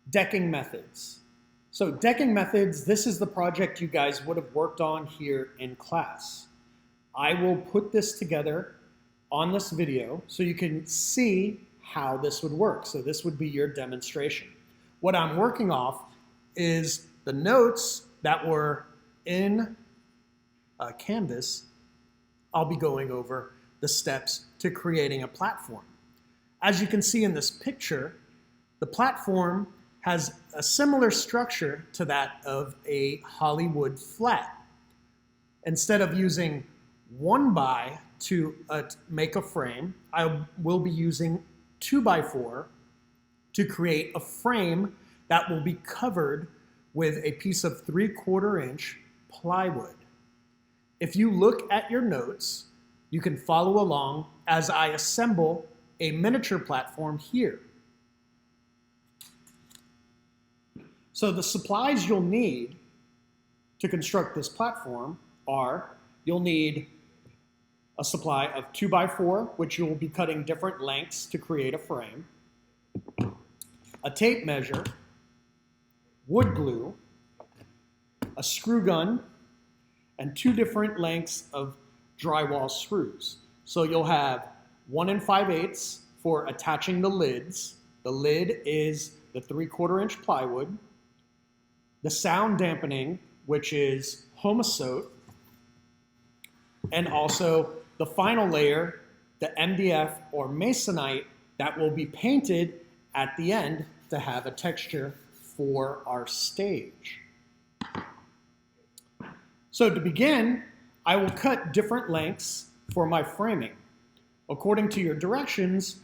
Decking methods. So decking methods, this is the project you guys would have worked on here in class. I will put this together on this video so you can see how this would work. So this would be your demonstration. What I'm working off is the notes that were in Canvas. I'll be going over the steps to creating a platform. As you can see in this picture, the platform has a similar structure to that of a Hollywood flat. Instead of using 1x to make a frame, I will be using 2x4 to create a frame that will be covered with a piece of 3/4 inch plywood. If you look at your notes, you can follow along as I assemble a miniature platform here. So the supplies you'll need to construct this platform are, you'll need a supply of 2x4, which you will be cutting different lengths to create a frame, a tape measure, wood glue, a screw gun, and 2 different lengths of drywall screws. So you'll have 1 5/8 for attaching the lids. The lid is the 3/4 inch plywood. The sound dampening, which is homosote, and also the final layer, the MDF or masonite, that will be painted at the end to have a texture for our stage. So to begin, I will cut different lengths for my framing. According to your directions,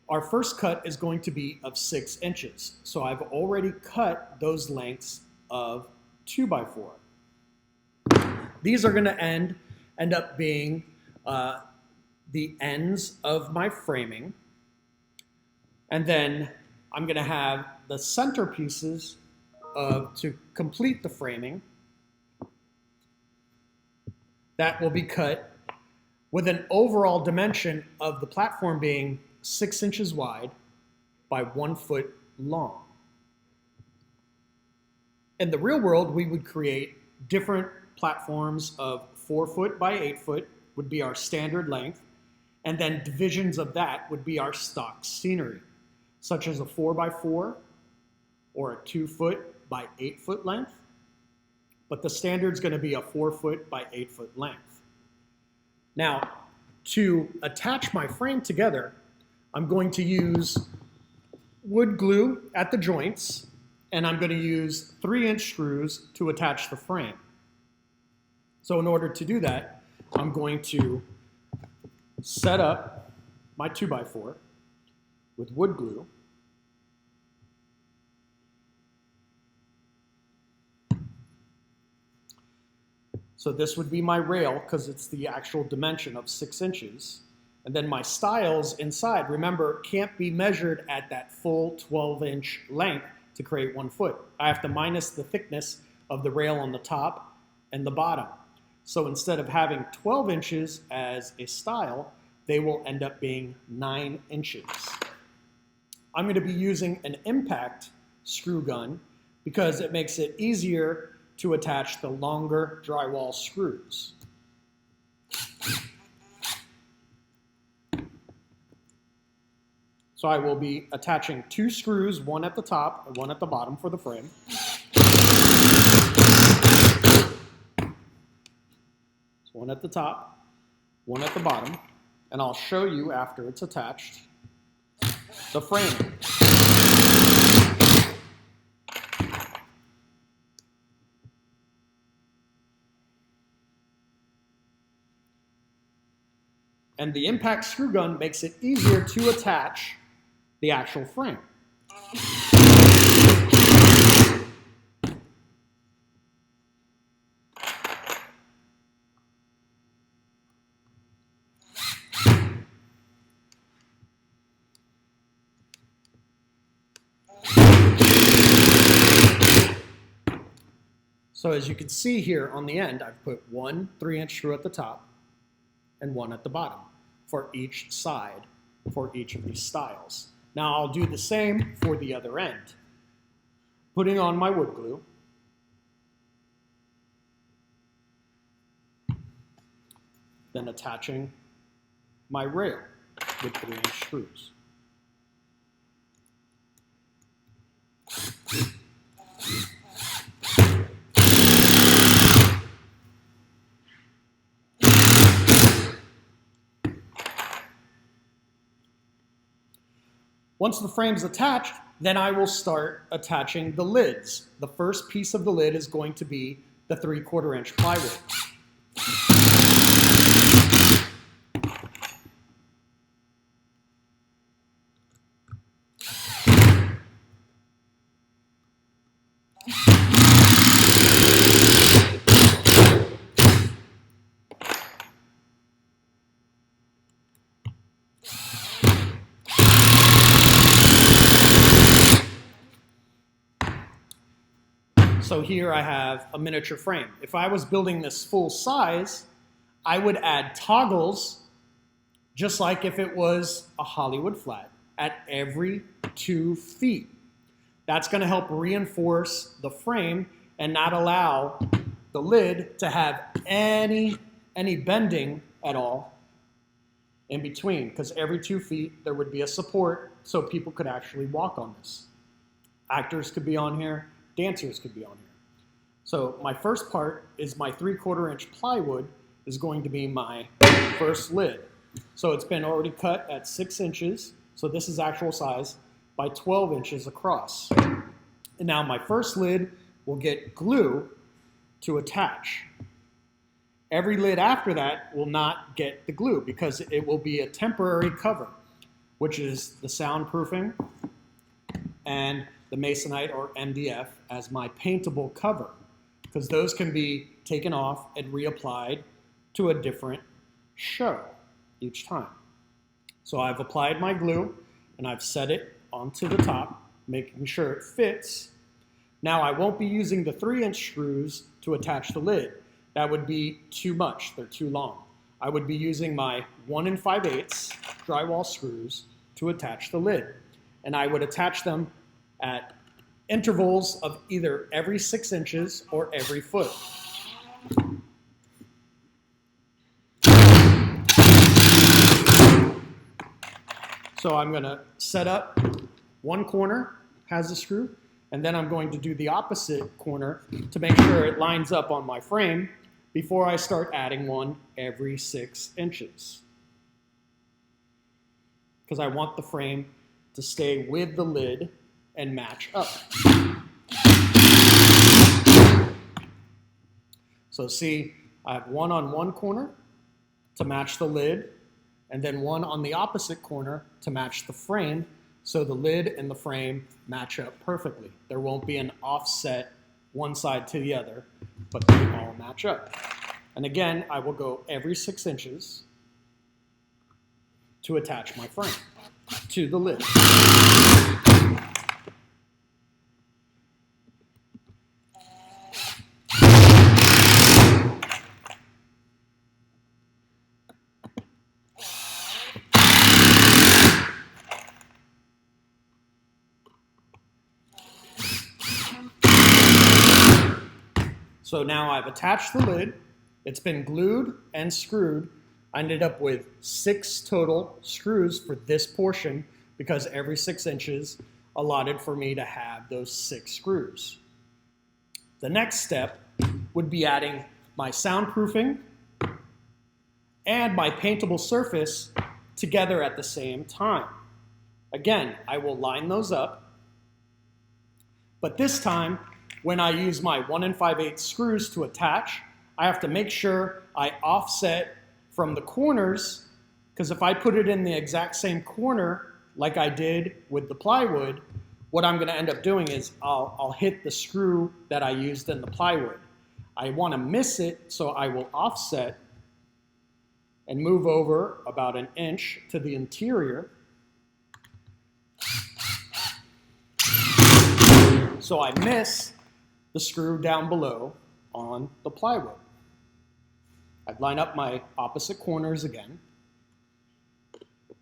our first cut is going to be of 6 inches. So I've already cut those lengths of 2x4. These are going to end up being the ends of my framing. And then I'm going to have the centerpieces to complete the framing that will be cut with an overall dimension of the platform being 6 inches wide by 1 foot long. In the real world, we would create different platforms of 4 foot by 8 foot would be our standard length, and then divisions of that would be our stock scenery, such as a 4x4 or a 2 foot by 8 foot length, but the standard is going to be a 4 foot by 8 foot length. Now, to attach my frame together, I'm going to use wood glue at the joints, and I'm going to use 3-inch screws to attach the frame. So in order to do that, I'm going to set up my 2x4 with wood glue. So this would be my rail because it's the actual dimension of 6 inches. And then my stiles inside, remember, can't be measured at that full 12-inch length to create 1 foot. I have to minus the thickness of the rail on the top and the bottom. So instead of having 12 inches as a stile, they will end up being 9 inches. I'm going to be using an impact screw gun because it makes it easier to attach the longer drywall screws. So I will be attaching 2 screws, one at the top and one at the bottom for the frame. So one at the top, one at the bottom, and I'll show you after it's attached the framing. And the impact screw gun makes it easier to attach the actual frame. So as you can see here on the end, I've put 1 3-inch screw at the top and 1 at the bottom for each side for each of these stiles. Now I'll do the same for the other end. putting on my wood glue, then attaching my rail with 3-inch screws. Once the frame's attached, then I will start attaching the lids. The first piece of the lid is going to be the 3/4 inch plywood. So here I have a miniature frame. If I was building this full size, I would add toggles, just like if it was a Hollywood flat, at every 2 feet. That's going to help reinforce the frame and not allow the lid to have any bending at all in between, because every 2 feet there would be a support so people could actually walk on this. Actors could be on here, dancers could be on here. So my first part is my 3/4 inch plywood is going to be my first lid. So it's been already cut at 6 inches, so this is actual size, by 12 inches across. And now my first lid will get glue to attach. Every lid after that will not get the glue because it will be a temporary cover, which is the soundproofing and the masonite or MDF as my paintable cover, because those can be taken off and reapplied to a different show each time. So I've applied my glue and I've set it onto the top, making sure it fits. Now I won't be using the 3-inch screws to attach the lid. That would be too much, they're too long. I would be using my 1 5/8 drywall screws to attach the lid. And I would attach them at intervals of either every 6 inches or every foot. So I'm going to set up one corner has a screw, and then I'm going to do the opposite corner to make sure it lines up on my frame before I start adding one every 6 inches. Because I want the frame to stay with the lid and match up. So see, I have one on one corner to match the lid, and then one on the opposite corner to match the frame, so the lid and the frame match up perfectly. There won't be an offset one side to the other, but they all match up. And again, I will go every 6 inches to attach my frame to the lid. So now I've attached the lid, it's been glued and screwed. I ended up with 6 total screws for this portion because every 6 inches allotted for me to have those 6 screws. The next step would be adding my soundproofing and my paintable surface together at the same time. Again, I will line those up, but this time, when I use my 1 5/8 screws to attach, I have to make sure I offset from the corners, because if I put it in the exact same corner like I did with the plywood, what I'm going to end up doing is I'll hit the screw that I used in the plywood. I want to miss it, so I will offset and move over about 1 inch to the interior. So I miss the screw down below on the plywood. I'd line up my opposite corners again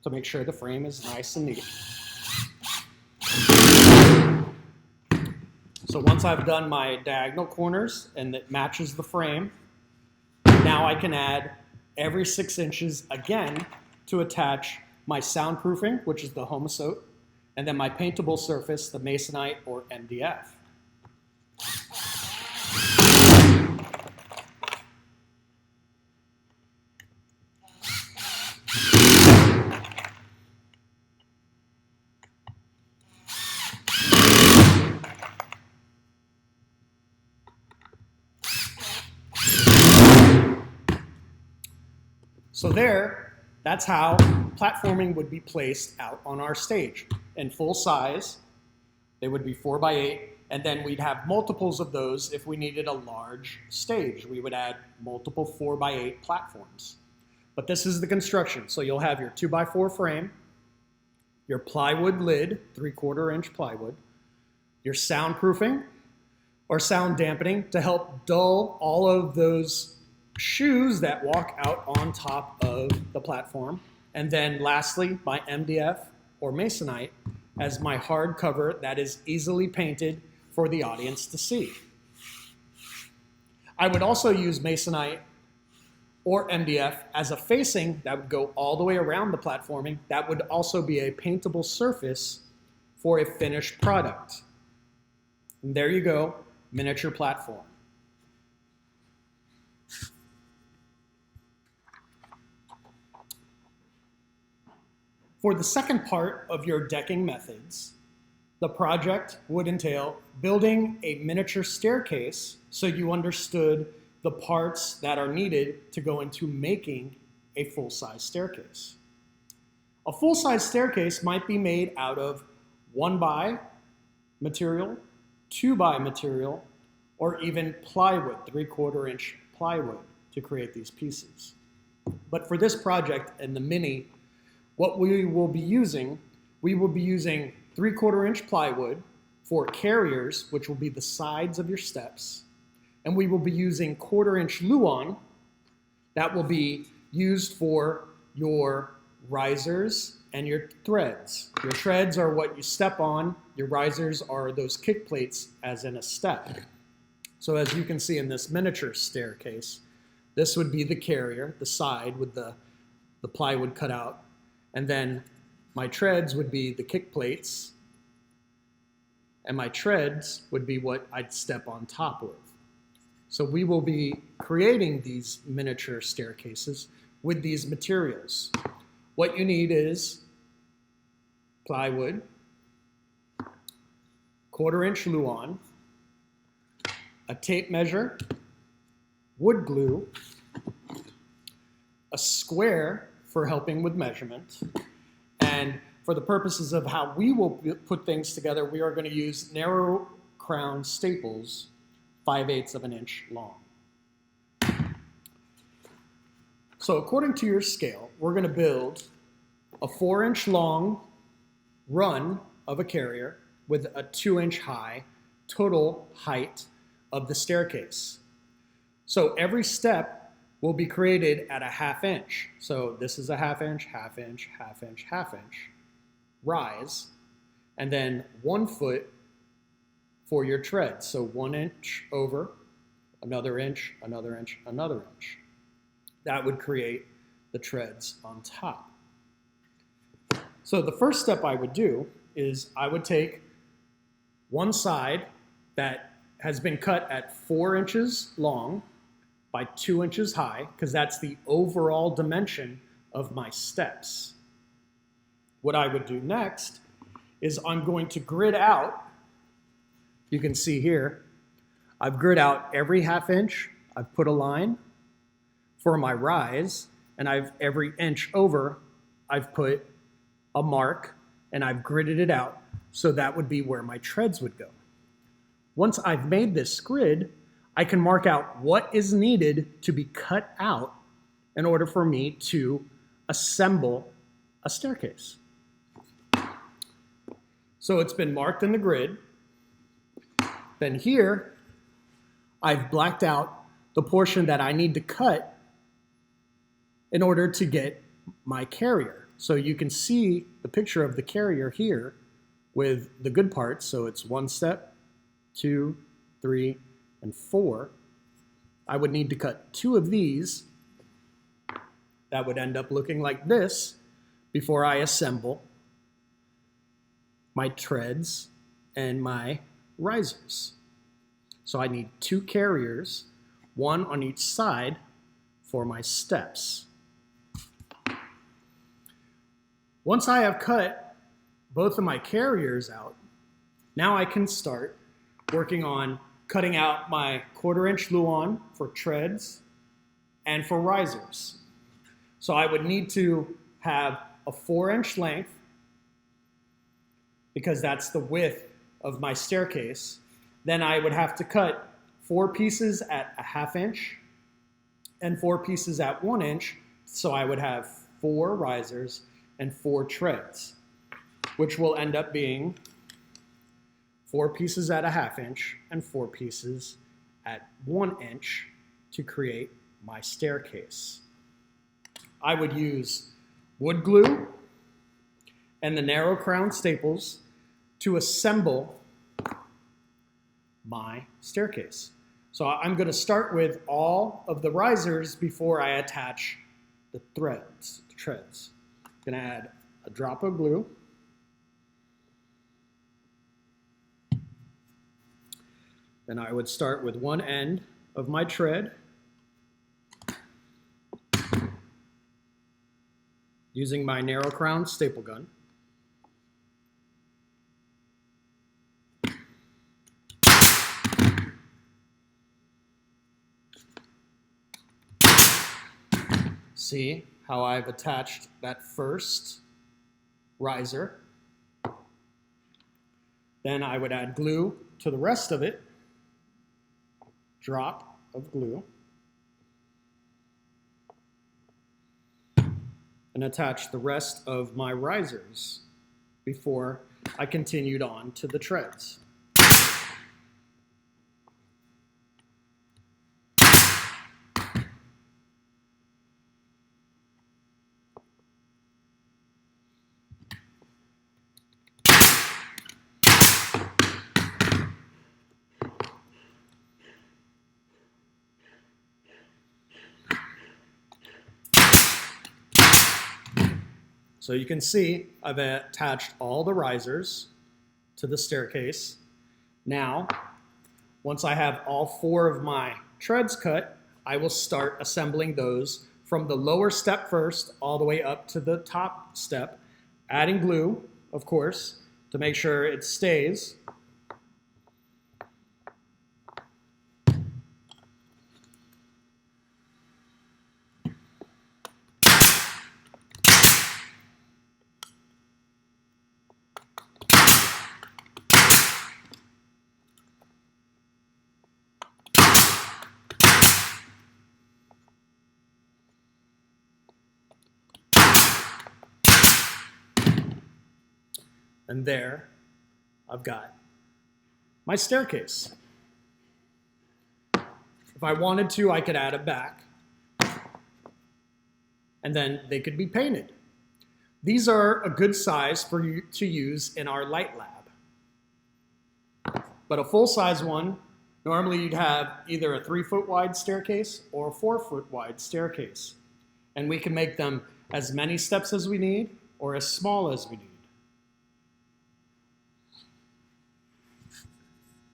to make sure the frame is nice and neat. So once I've done my diagonal corners and it matches the frame, now I can add every 6 inches again to attach my soundproofing, which is the homosote, and then my paintable surface, the masonite or MDF. So that's how platforming would be placed out on our stage. In full size, they would be 4x8, and then we'd have multiples of those if we needed a large stage. We would add multiple 4x8 platforms. But this is the construction. So you'll have your 2x4 frame, your plywood lid, 3/4 inch plywood, your soundproofing or sound dampening to help dull all of those shoes that walk out on top of the platform. And then lastly, my MDF or masonite as my hard cover that is easily painted for the audience to see. I would also use masonite or MDF as a facing that would go all the way around the platforming. That would also be a paintable surface for a finished product. And there you go, miniature platform. For the second part of your decking methods, the project would entail building a miniature staircase so you understood the parts that are needed to go into making a full-size staircase. A full-size staircase might be made out of 1x material, 2x material, or even plywood, 3/4 inch plywood to create these pieces. But for this project and the mini, what we will be using 3/4 inch plywood for carriers, which will be the sides of your steps. And we will be using 1/4 inch luan that will be used for your risers and your threads. Your treads are what you step on. Your risers are those kick plates as in a step. So as you can see in this miniature staircase, this would be the carrier, the side with the plywood cut out. And then my treads would be the kick plates, and my treads would be what I'd step on top of. So we will be creating these miniature staircases with these materials. What you need is plywood, 1/4 inch luan, a tape measure, wood glue, a square for helping with measurement, and for the purposes of how we will put things together, we are going to use narrow crown staples, 5/8 of an inch long. So according to your scale, we're going to build a 4 inch long run of a carrier with a 2 inch high total height of the staircase. So every step will be created at a 1/2 inch. So this is a 1/2 inch, 1/2 inch, 1/2 inch, 1/2 inch rise, and then 1 foot for your tread. So 1 inch over, another inch, another inch, another inch. That would create the treads on top. So the first step I would do is I would take one side that has been cut at 4 inches long by 2 inches high, because that's the overall dimension of my steps. What I would do next is I'm going to grid out, you can see here, I've grid out every 1/2 inch, I've put a line for my rise, and every inch over, I've put a mark, and I've gridded it out, so that would be where my treads would go. Once I've made this grid, I can mark out what is needed to be cut out in order for me to assemble a staircase. So it's been marked in the grid. Then here, I've blacked out the portion that I need to cut in order to get my carrier. So you can see the picture of the carrier here with the good parts. So it's 1 step, 2, 3, and 4. I would need to cut 2 of these. That would end up looking like this before I assemble my treads and my risers. So I need 2 carriers, 1 on each side for my steps. Once I have cut both of my carriers out, now I can start working on cutting out my 1/4 inch luan for treads and for risers. So I would need to have a 4-inch length, because that's the width of my staircase. Then I would have to cut 4 pieces at a 1/2 inch and 4 pieces at 1 inch. So I would have 4 risers and 4 treads, which will end up being 4 pieces at a 1/2 inch and 4 pieces at 1 inch to create my staircase. I would use wood glue and the narrow crown staples to assemble my staircase. So I'm going to start with all of the risers before I attach the treads. I'm going to add a drop of glue. Then I would start with one end of my tread, using my narrow crown staple gun. See how I've attached that first riser. Then I would add glue to the rest of it. Drop of glue. And attach the rest of my risers before I continued on to the treads. So you can see I've attached all the risers to the staircase. Now, once I have all 4 of my treads cut, I will start assembling those from the lower step first all the way up to the top step, adding glue, of course, to make sure it stays. And there, I've got my staircase. If I wanted to, I could add a back, and then they could be painted. These are a good size for you to use in our light lab. But a full-size one, normally you'd have either a 3-foot wide staircase or a 4-foot wide staircase. And we can make them as many steps as we need or as small as we need.